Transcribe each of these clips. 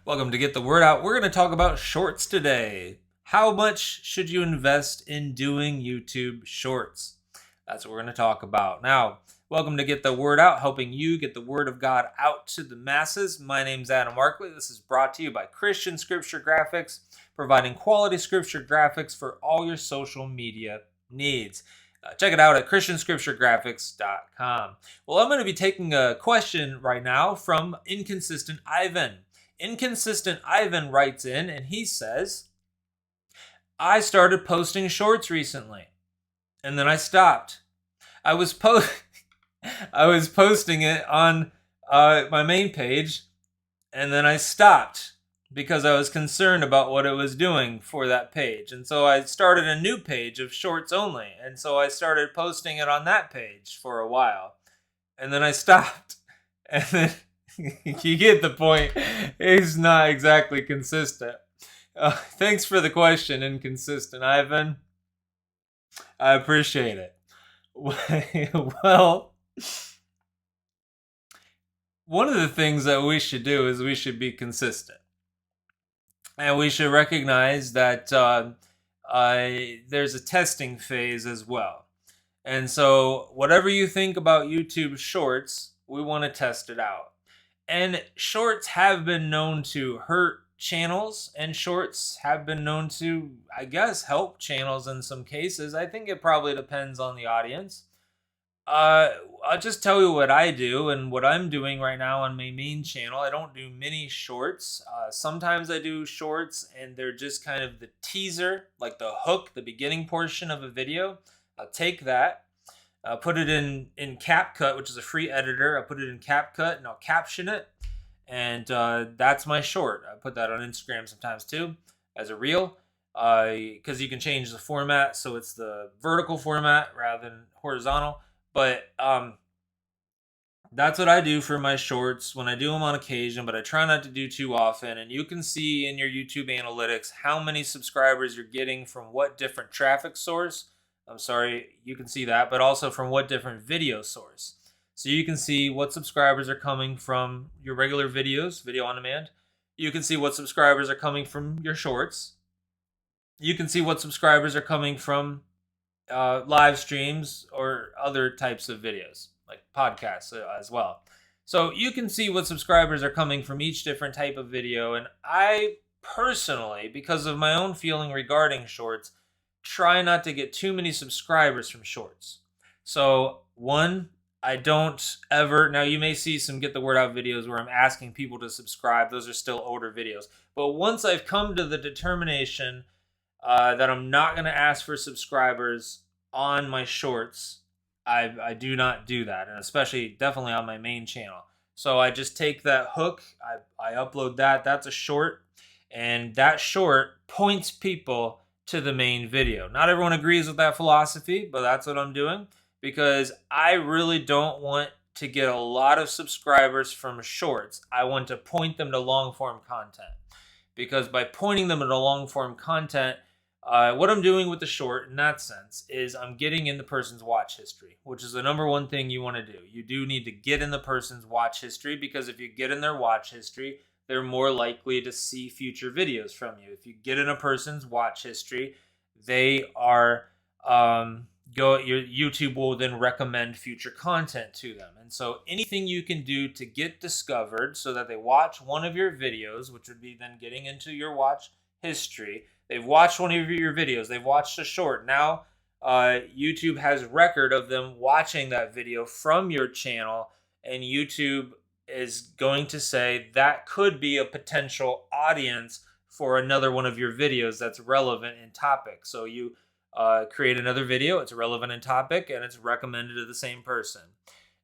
Welcome to Get the Word Out. We're going to talk about shorts today. How much should you invest in doing YouTube shorts? That's what we're going to talk about. Now, welcome to Get the Word Out, helping you get the Word of God out to the masses. My name's Adam Markley. This is brought to you by Christian Scripture Graphics, providing quality scripture graphics for all your social media needs. Check it out at christianscripturegraphics.com. Well, I'm going to be taking a question right now from Inconsistent Ivan. Inconsistent Ivan writes in and he says, I started posting shorts recently and then I stopped. I was posting it on my main page and then I stopped because I was concerned about what it was doing for that page. And so I started a new page of shorts only. And so I started posting it on that page for a while. And then I stopped. And then you get the point. It's not exactly consistent. Thanks for the question, Inconsistent Ivan. I appreciate it. Well, one of the things that we should do is we should be consistent. And we should recognize that there's a testing phase as well. And so whatever you think about YouTube Shorts, we want to test it out. And shorts have been known to hurt channels, and shorts have been known to, I guess, help channels in some cases. I think it probably depends on the audience. I'll just tell you what I do and what I'm doing right now on my main channel. I don't do many shorts. Sometimes I do shorts and they're just kind of the teaser, like the hook, the beginning portion of a video. I'll take that, put it in CapCut, which is a free editor. I'll put it in CapCut and I'll caption it. And that's my short. I put that on Instagram sometimes too as a reel. Because you can change the format so it's the vertical format rather than horizontal. But that's what I do for my shorts when I do them on occasion, but I try not to do too often. And you can see in your YouTube analytics how many subscribers you're getting from what different traffic source. I'm sorry, you can see that, but also from what different video source. So you can see what subscribers are coming from your regular videos, video on demand. You can see what subscribers are coming from your shorts. You can see what subscribers are coming from live streams or other types of videos like podcasts as well. So you can see what subscribers are coming from each different type of video. And I personally, because of my own feeling regarding shorts, try not to get too many subscribers from shorts. So one, I don't ever, now you may see some Get the Word Out videos where I'm asking people to subscribe. Those are still older videos. But once I've come to the determination that I'm not going to ask for subscribers on my shorts, I do not do that, and especially definitely on my main channel. So I just take that hook, I upload that, that's a short, and that short points people to the main video. Not everyone agrees with that philosophy, but that's what I'm doing, because I really don't want to get a lot of subscribers from shorts. I want to point them to long-form content, because by pointing them to long-form content, what I'm doing with the short in that sense is I'm getting in the person's watch history, which is the number one thing you want to do. You do need to get in the person's watch history, because if you get in their watch history, they're more likely to see future videos from you. If you get in a person's watch history, they are your YouTube will then recommend future content to them. And so anything you can do to get discovered so that they watch one of your videos, which would be then getting into your watch history. They've watched one of your videos. They've watched a short. Now, YouTube has record of them watching that video from your channel, and YouTube is going to say that could be a potential audience for another one of your videos that's relevant in topic. So you create another video, it's relevant in topic, and it's recommended to the same person.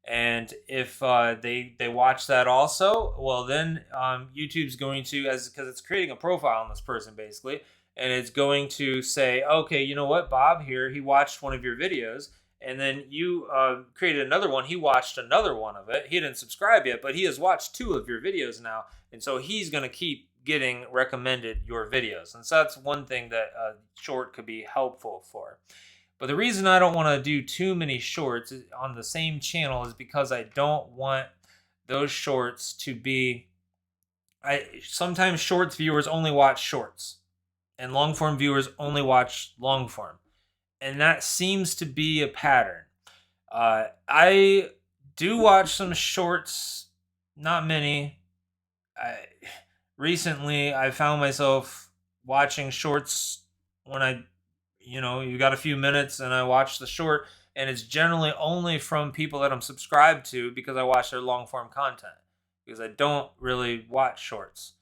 And if they watch that also, well then YouTube's going to, because it's creating a profile on this person basically, and it's going to say, okay, you know what, Bob here, he watched one of your videos, and then you created another one, he watched another one of it, he didn't subscribe yet, but he has watched 2 of your videos now, and so he's going to keep getting recommended your videos. And so that's one thing that a short could be helpful for. But the reason I don't want to do too many shorts on the same channel is because I don't want those shorts to be Sometimes shorts viewers only watch shorts, and long form viewers only watch long form, and that seems to be a pattern. I do watch some shorts, not many. I recently I found myself watching shorts when you got a few minutes and I watch the short, and it's generally only from people that I'm subscribed to because I watch their long form content, because I don't really watch shorts.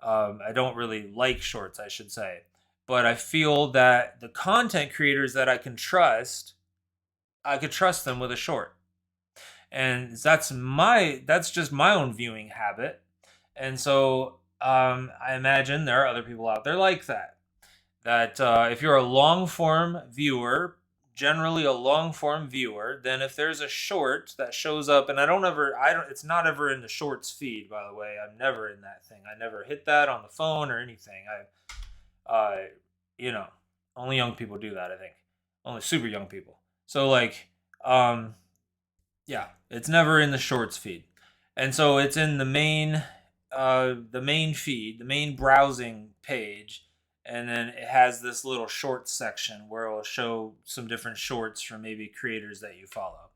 I don't really like shorts, I should say. But I feel that the content creators that I could trust them with a short. And that's just my own viewing habit. And so I imagine there are other people out there like that. That if you're a long form viewer, generally a long form viewer, then if there's a short that shows up, and it's not ever in the shorts feed, by the way. I'm never in that thing. I never hit that on the phone or anything. Uh, you know, only young people do that, I think. Only super young people. So like, yeah, it's never in the shorts feed. And so it's in the main feed, the main browsing page, and then it has this little shorts section where it will show some different shorts from maybe creators that you follow.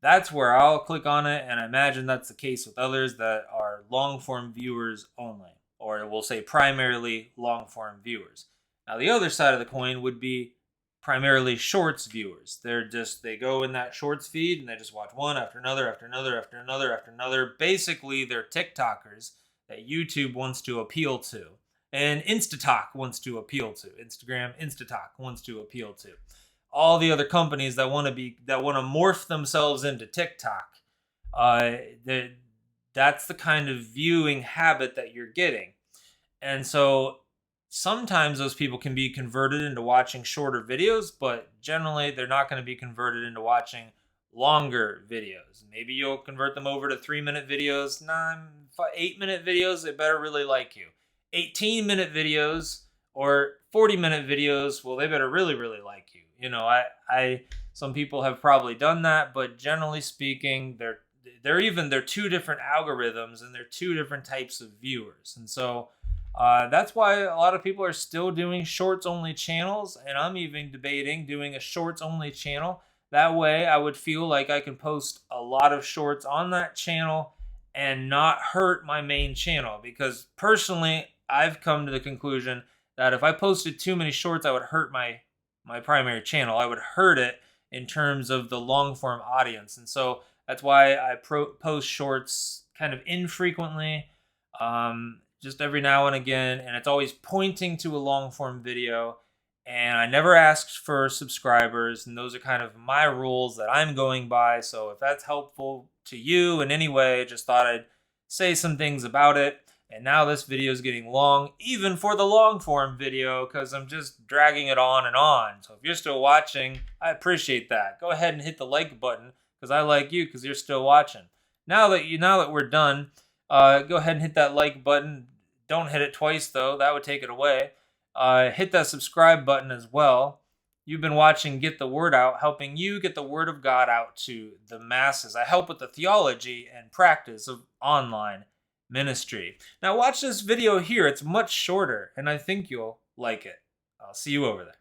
That's where I'll click on it, and I imagine that's the case with others that are long form viewers only, or it will say primarily long form viewers. Now, the other side of the coin would be primarily shorts viewers. They go in that shorts feed and they just watch one after another after another after another after another. Basically, they're TikTokers that YouTube wants to appeal to, and Instatalk wants to appeal to. Instagram, Instatalk wants to appeal to. All the other companies that want to morph themselves into TikTok. Uh, that's the kind of viewing habit that you're getting, and so sometimes those people can be converted into watching shorter videos, but generally they're not going to be converted into watching longer videos. Maybe you'll convert them over to 3-minute videos. 8-minute videos, they better really like you. 18-minute videos or 40-minute videos, well, they better really, really like you. Some people have probably done that, but generally speaking, they're two different algorithms and they're two different types of viewers. And so that's why a lot of people are still doing shorts only channels, and I'm even debating doing a shorts only channel. That way I would feel like I can post a lot of shorts on that channel and not hurt my main channel, because personally I've come to the conclusion that if I posted too many shorts, I would hurt my primary channel. I would hurt it in terms of the long form audience. And so that's why I post shorts kind of infrequently, just every now and again, and it's always pointing to a long form video. And I never asked for subscribers, and those are kind of my rules that I'm going by. So if that's helpful to you in any way, just thought I'd say some things about it. And now this video is getting long, even for the long form video, because I'm just dragging it on and on. So if you're still watching, I appreciate that. Go ahead and hit the like button, because I like you, because you're still watching. Now that we're done, go ahead and hit that like button. Don't hit it twice, though. That would take it away. Hit that subscribe button as well. You've been watching Get the Word Out, helping you get the Word of God out to the masses. I help with the theology and practice of online ministry. Now watch this video here. It's much shorter, and I think you'll like it. I'll see you over there.